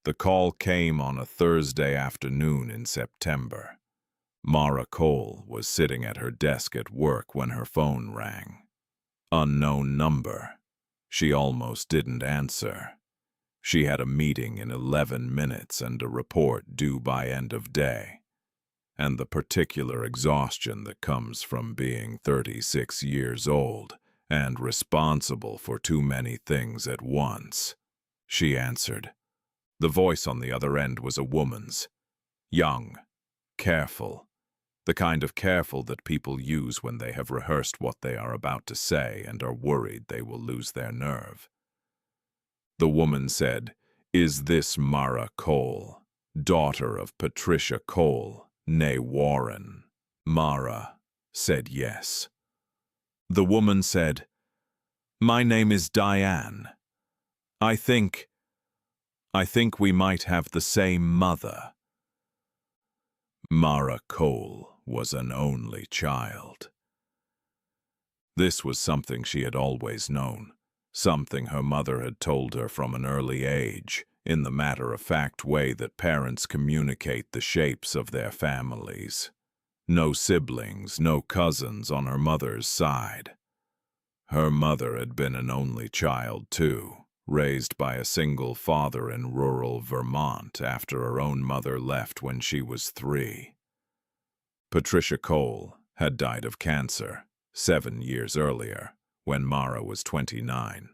The call came on a Thursday afternoon in September. Mara Cole was sitting at her desk at work when her phone rang. Unknown number. She almost didn't answer. She had a meeting in 11 minutes and a report due by end of day. And the particular exhaustion that comes from being 36 years old and responsible for too many things at once. She answered. The voice on the other end was a woman's. Young, careful, the kind of careful that people use when they have rehearsed what they are about to say and are worried they will lose their nerve. The woman said, "Is this Mara Cole, daughter of Patricia Cole, née Warren?" Mara said yes. The woman said, "My name is Diane. I think we might have the same mother." Mara Cole was an only child. This was something she had always known, something her mother had told her from an early age, in the matter-of-fact way that parents communicate the shapes of their families. No siblings, no cousins on her mother's side. Her mother had been an only child, too, raised by a single father in rural Vermont after her own mother left when she was 3. Patricia Cole had died of cancer 7 years earlier, when Mara was 29.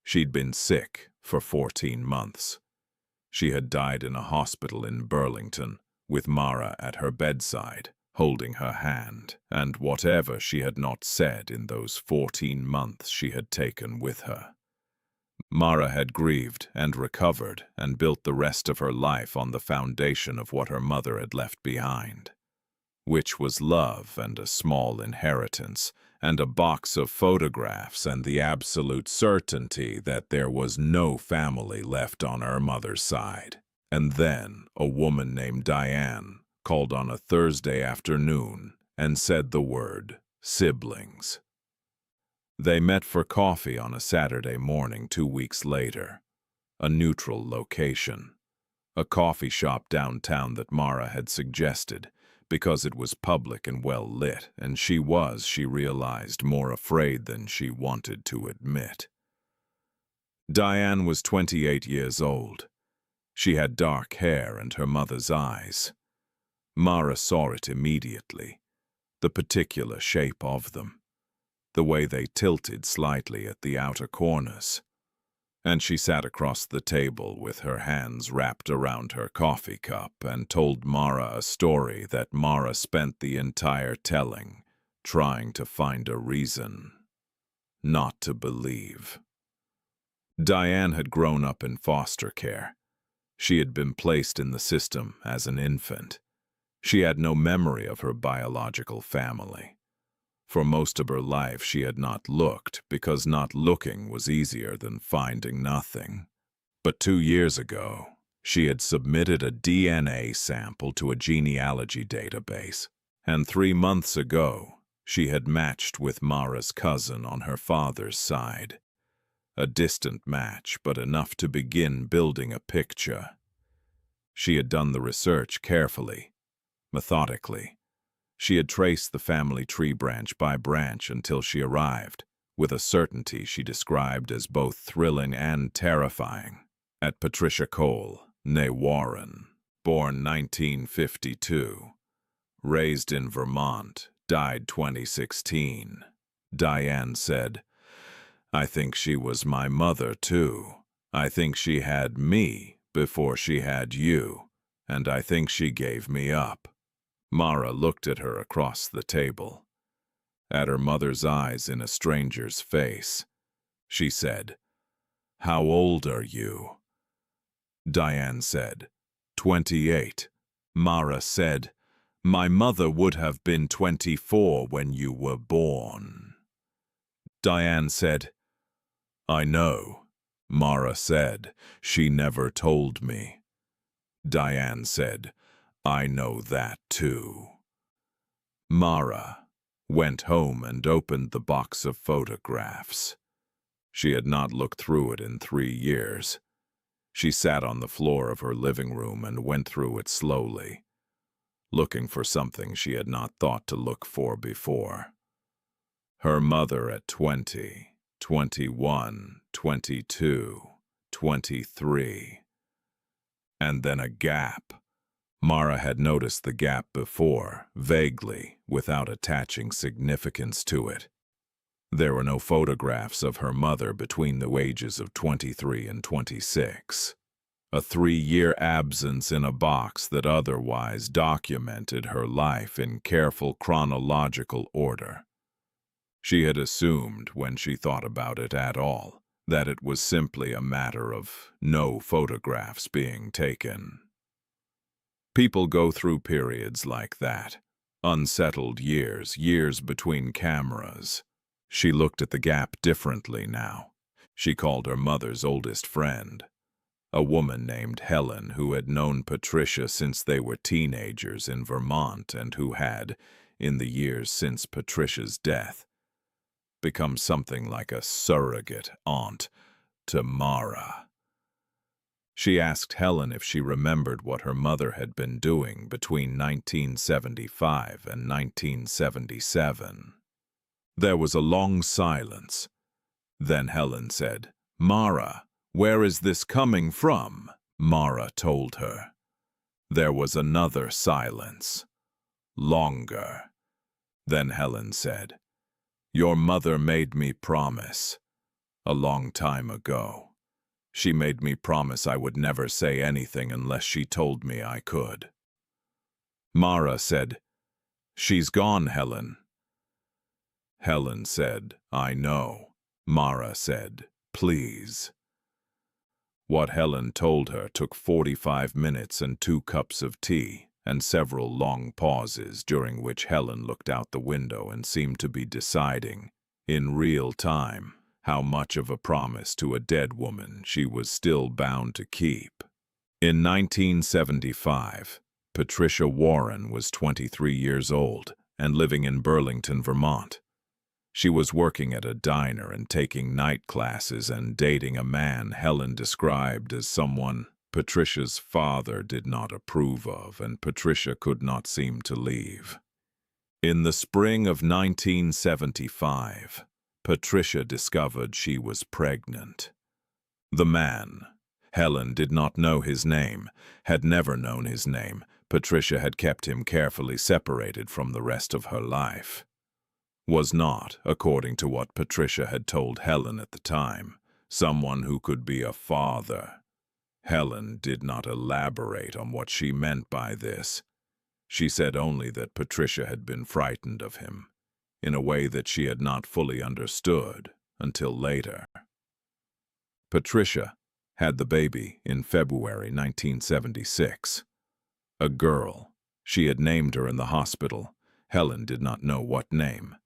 She'd been sick for 14 months. She had died in a hospital in Burlington, with Mara at her bedside, holding her hand, and whatever she had not said in those 14 months she had taken with her. Mara had grieved and recovered and built the rest of her life on the foundation of what her mother had left behind, which was love and a small inheritance and a box of photographs and the absolute certainty that there was no family left on her mother's side. And then a woman named Diane called on a Thursday afternoon and said the word siblings. They met for coffee on a Saturday morning 2 weeks later, a neutral location, a coffee shop downtown that Mara had suggested because it was public and well lit, and she realized, more afraid than she wanted to admit. Diane was 28 years old. She had dark hair and her mother's eyes. Mara saw it immediately, the particular shape of them, the way they tilted slightly at the outer corners. And she sat across the table with her hands wrapped around her coffee cup and told Mara a story that Mara spent the entire telling trying to find a reason not to believe. Diane had grown up in foster care. She had been placed in the system as an infant. She had no memory of her biological family. For most of her life she had not looked, because not looking was easier than finding nothing. But 2 years ago, she had submitted a DNA sample to a genealogy database, and 3 months ago, she had matched with Mara's cousin on her father's side. A distant match, but enough to begin building a picture. She had done the research carefully, methodically. She had traced the family tree branch by branch until she arrived, with a certainty she described as both thrilling and terrifying, at Patricia Cole, née Warren, born 1952, raised in Vermont, died 2016. Diane said, "I think she was my mother, too. I think she had me before she had you, and I think she gave me up." Mara looked at her across the table, at her mother's eyes in a stranger's face. She said, "How old are you?" Diane said, 28. Mara said, "My mother would have been 24 when you were born." Diane said, "I know." Mara said, "She never told me." Diane said, "I know that too." Mara went home and opened the box of photographs. She had not looked through it in 3 years. She sat on the floor of her living room and went through it slowly, looking for something she had not thought to look for before. Her mother at 20, 21, 22, 23. And then a gap. Mara had noticed the gap before, vaguely, without attaching significance to it. There were no photographs of her mother between the ages of 23 and 26. A 3-year absence in a box that otherwise documented her life in careful chronological order. She had assumed, when she thought about it at all, that it was simply a matter of no photographs being taken. People go through periods like that. Unsettled years between cameras. She looked at the gap differently now. She called her mother's oldest friend, a woman named Helen who had known Patricia since they were teenagers in Vermont and who had, in the years since Patricia's death, become something like a surrogate aunt to Mara. She asked Helen if she remembered what her mother had been doing between 1975 and 1977. There was a long silence. Then Helen said, "Mara, where is this coming from?" Mara told her. There was another silence. Longer. Then Helen said, "Your mother made me promise. A long time ago. She made me promise I would never say anything unless she told me I could." Mara said, "She's gone, Helen." Helen said, "I know." Mara said, "Please." What Helen told her took 45 minutes and 2 cups of tea, and several long pauses during which Helen looked out the window and seemed to be deciding, in real time, how much of a promise to a dead woman she was still bound to keep. In 1975, Patricia Warren was 23 years old and living in Burlington, Vermont. She was working at a diner and taking night classes and dating a man Helen described as someone Patricia's father did not approve of and Patricia could not seem to leave. In the spring of 1975, Patricia discovered she was pregnant. The man, Helen did not know his name, had never known his name. Patricia had kept him carefully separated from the rest of her life. Was not, according to what Patricia had told Helen at the time, someone who could be a father. Helen did not elaborate on what she meant by this. She said only that Patricia had been frightened of him, in a way that she had not fully understood until later. Patricia had the baby in February 1976. A girl. She had named her in the hospital. Helen did not know what name.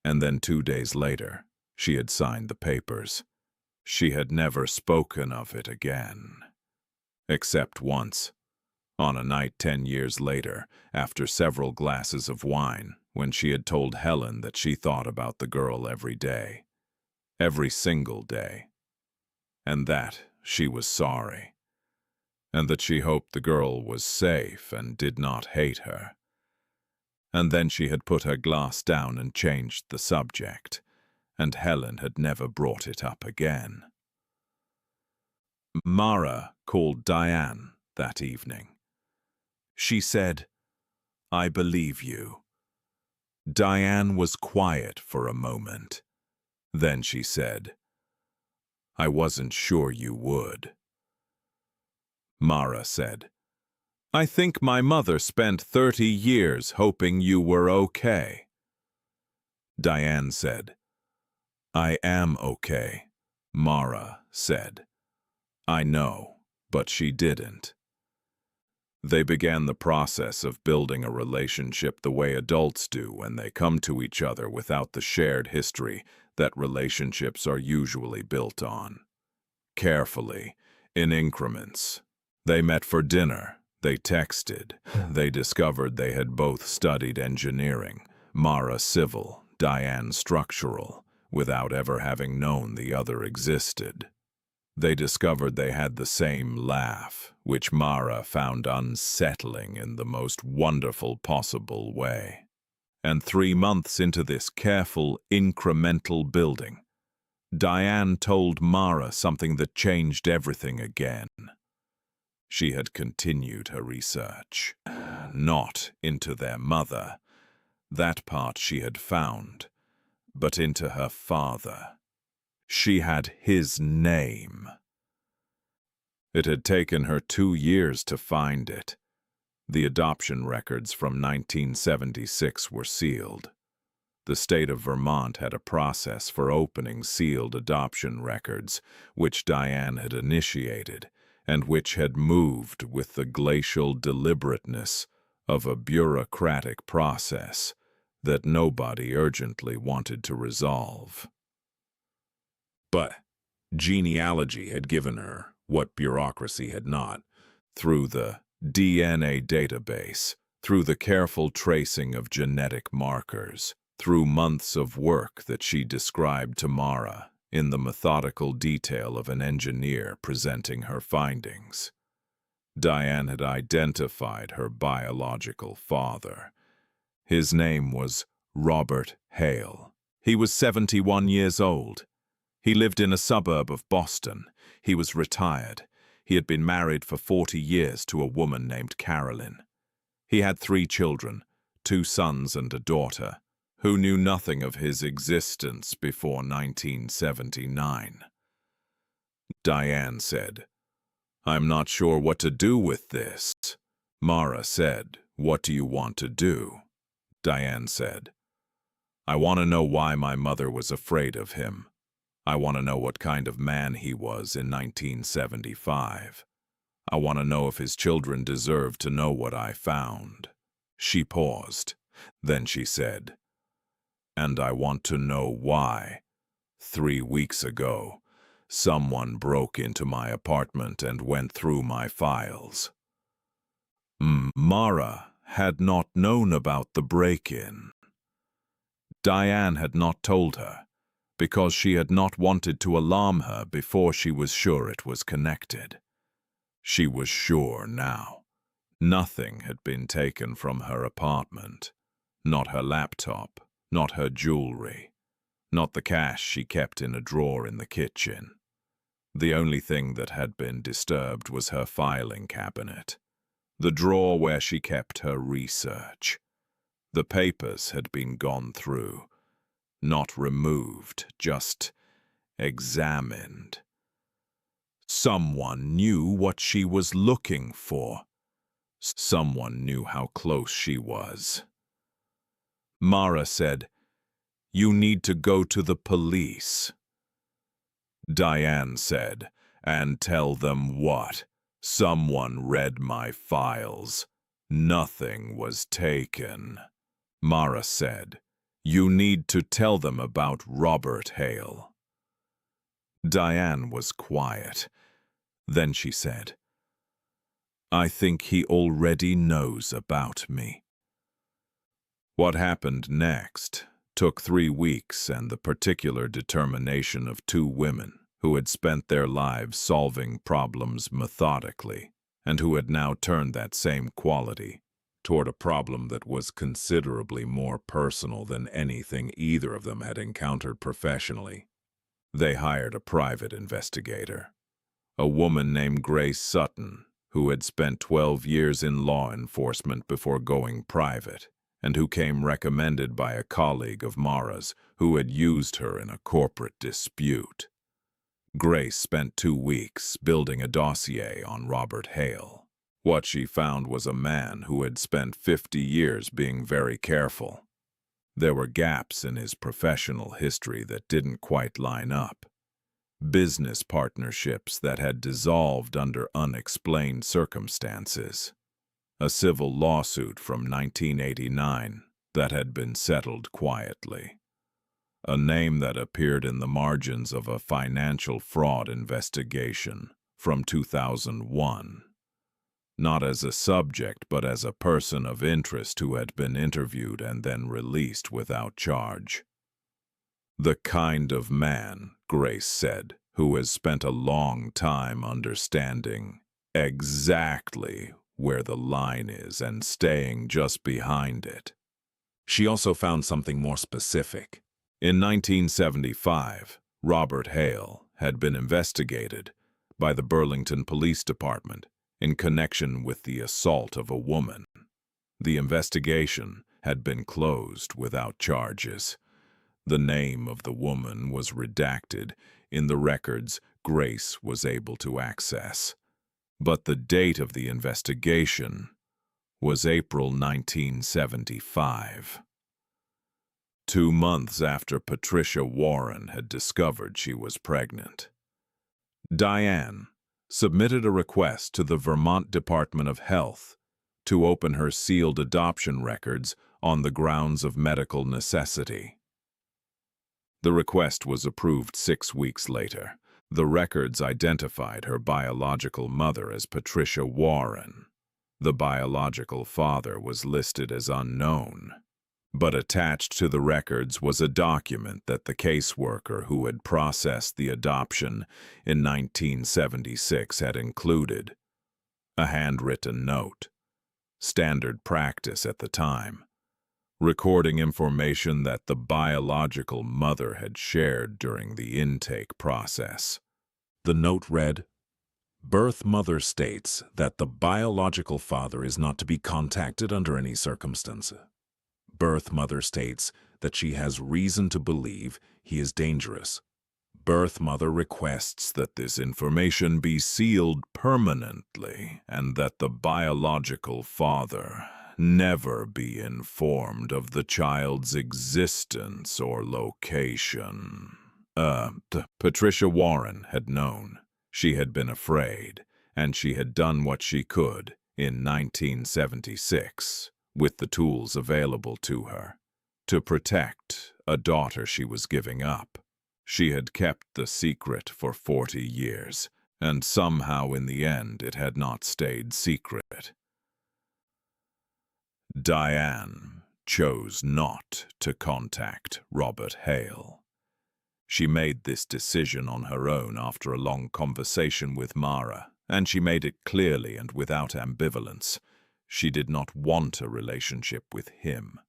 And then 2 days later, she had signed the papers. She had never spoken of it again. Except once, on a night 10 years later, after several glasses of wine, when she had told Helen that she thought about the girl every day. Every single day. And that she was sorry. And that she hoped the girl was safe and did not hate her. And then she had put her glass down and changed the subject, and Helen had never brought it up again. Mara called Diane that evening. She said, "I believe you." Diane was quiet for a moment. Then she said, "I wasn't sure you would." Mara said, "I think my mother spent 30 years hoping you were okay." Diane said, "I am okay," Mara said. "I know, but she didn't." They began the process of building a relationship the way adults do when they come to each other without the shared history that relationships are usually built on. Carefully, in increments. They met for dinner. They texted. They discovered they had both studied engineering, Mara civil, Diane structural, without ever having known the other existed. They discovered they had the same laugh, which Mara found unsettling in the most wonderful possible way. And 3 months into this careful, incremental building, Diane told Mara something that changed everything again. She had continued her research, not into their mother, that part she had found, but into her father. She had his name. It had taken her 2 years to find it. The adoption records from 1976 were sealed. The state of Vermont had a process for opening sealed adoption records, which Diane had initiated, and which had moved with the glacial deliberateness of a bureaucratic process that nobody urgently wanted to resolve. But genealogy had given her what bureaucracy had not, through the DNA database, through the careful tracing of genetic markers, through months of work that she described to Mara in the methodical detail of an engineer presenting her findings. Diane had identified her biological father. His name was Robert Hale. He was 71 years old. He lived in a suburb of Boston. He was retired. He had been married for 40 years to a woman named Carolyn. He had 3 children, 2 sons and a daughter, who knew nothing of his existence before 1979. Diane said, "I'm not sure what to do with this." Mara said, "What do you want to do?" Diane said, "I want to know why my mother was afraid of him. I want to know what kind of man he was in 1975. I want to know if his children deserve to know what I found." She paused. Then she said, "And I want to know why, 3 weeks ago, someone broke into my apartment and went through my files." Mara had not known about the break-in. Diane had not told her, because she had not wanted to alarm her before she was sure it was connected. She was sure now. Nothing had been taken from her apartment. Not her laptop, not her jewelry, not the cash she kept in a drawer in the kitchen. The only thing that had been disturbed was her filing cabinet, the drawer where she kept her research. The papers had been gone through, not removed, just examined. Someone knew what she was looking for. Someone knew how close she was. Mara said, "You need to go to the police." Diane said, "And tell them what? Someone read my files. Nothing was taken." Mara said, "You need to tell them about Robert Hale." Diane was quiet. Then she said, "I think he already knows about me." What happened next took 3 weeks and the particular determination of 2 women who had spent their lives solving problems methodically and who had now turned that same quality toward a problem that was considerably more personal than anything either of them had encountered professionally. They hired a private investigator, a woman named Grace Sutton, who had spent 12 years in law enforcement before going private, and who came recommended by a colleague of Mara's who had used her in a corporate dispute. Grace spent 2 weeks building a dossier on Robert Hale. What she found was a man who had spent 50 years being very careful. There were gaps in his professional history that didn't quite line up. Business partnerships that had dissolved under unexplained circumstances. A civil lawsuit from 1989 that had been settled quietly. A name that appeared in the margins of a financial fraud investigation from 2001. Not as a subject, but as a person of interest who had been interviewed and then released without charge. The kind of man, Grace said, who has spent a long time understanding exactly where the line is and staying just behind it. She also found something more specific. In 1975, Robert Hale had been investigated by the Burlington Police Department in connection with the assault of a woman. The investigation had been closed without charges. The name of the woman was redacted in the records Grace was able to access. But the date of the investigation was April 1975. 2 months after Patricia Warren had discovered she was pregnant. Diane submitted a request to the Vermont Department of Health to open her sealed adoption records on the grounds of medical necessity. The request was approved 6 weeks later. The records identified her biological mother as Patricia Warren. The biological father was listed as unknown. But attached to the records was a document that the caseworker who had processed the adoption in 1976 had included. A handwritten note, standard practice at the time, recording information that the biological mother had shared during the intake process. The note read, "Birth mother states that the biological father is not to be contacted under any circumstance. Birth mother states that she has reason to believe he is dangerous. Birth mother requests that this information be sealed permanently and that the biological father never be informed of the child's existence or location." Patricia Warren had known. She had been afraid, and she had done what she could in 1976 with the tools available to her to protect a daughter she was giving up. She had kept the secret for 40 years, and somehow in the end it had not stayed secret. Diane chose not to contact Robert Hale. She made this decision on her own after a long conversation with Mara, and she made it clearly and without ambivalence. She did not want a relationship with him.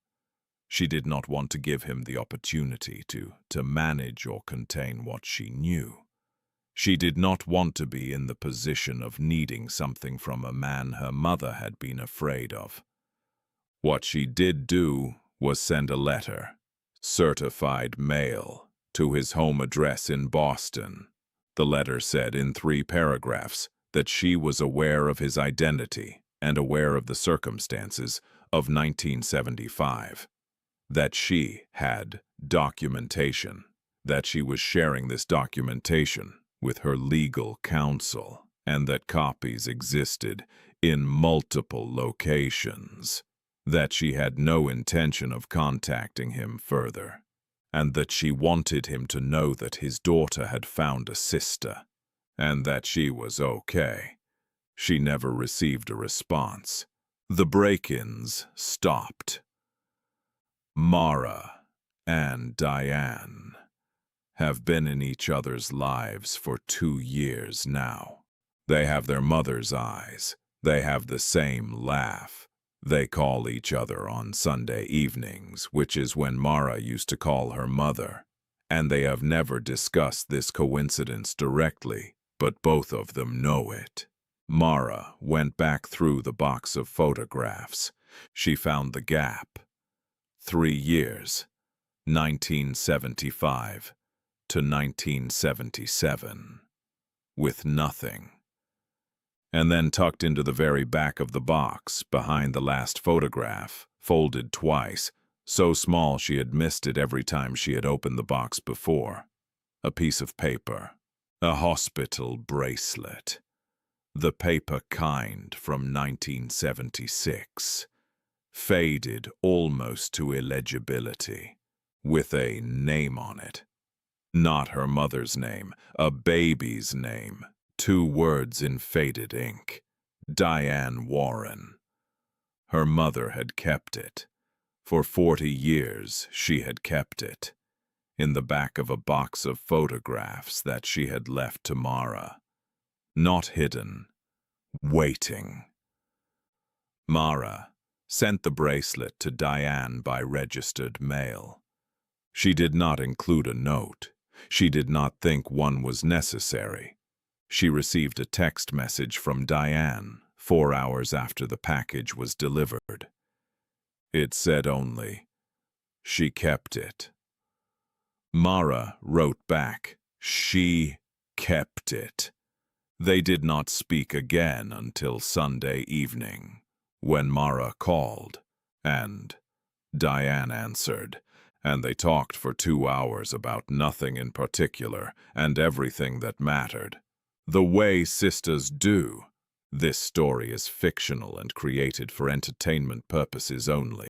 She did not want to give him the opportunity to manage or contain what she knew. She did not want to be in the position of needing something from a man her mother had been afraid of. What she did do was send a letter, certified mail, to his home address in Boston. The letter said in 3 paragraphs that she was aware of his identity and aware of the circumstances of 1975, that she had documentation, that she was sharing this documentation with her legal counsel, and that copies existed in multiple locations, that she had no intention of contacting him further, and that she wanted him to know that his daughter had found a sister, and that she was okay. She never received a response. The break-ins stopped. Mara and Diane have been in each other's lives for 2 years now. They have their mother's eyes. They have the same laugh. They call each other on Sunday evenings, which is when Mara used to call her mother. And they have never discussed this coincidence directly, but both of them know it. Mara went back through the box of photographs. She found the gap. 3 years, 1975 to 1977, with nothing. And then tucked into the very back of the box, behind the last photograph, folded twice, so small she had missed it every time she had opened the box before, a piece of paper, a hospital bracelet, the paper kind from 1976, faded almost to illegibility, with a name on it. Not her mother's name, a baby's name. 2 words in faded ink. Diane Warren. Her mother had kept it. For 40 years she had kept it. in the back of a box of photographs that she had left to Mara. Not hidden, waiting. Mara sent the bracelet to Diane by registered mail. She did not include a note. She did not think one was necessary. She received a text message from Diane 4 hours after the package was delivered. It said only, "She kept it." Mara wrote back, "She kept it." They did not speak again until Sunday evening, when Mara called, and Diane answered, and they talked for 2 hours about nothing in particular and everything that mattered. The way sisters do. This story is fictional and created for entertainment purposes only.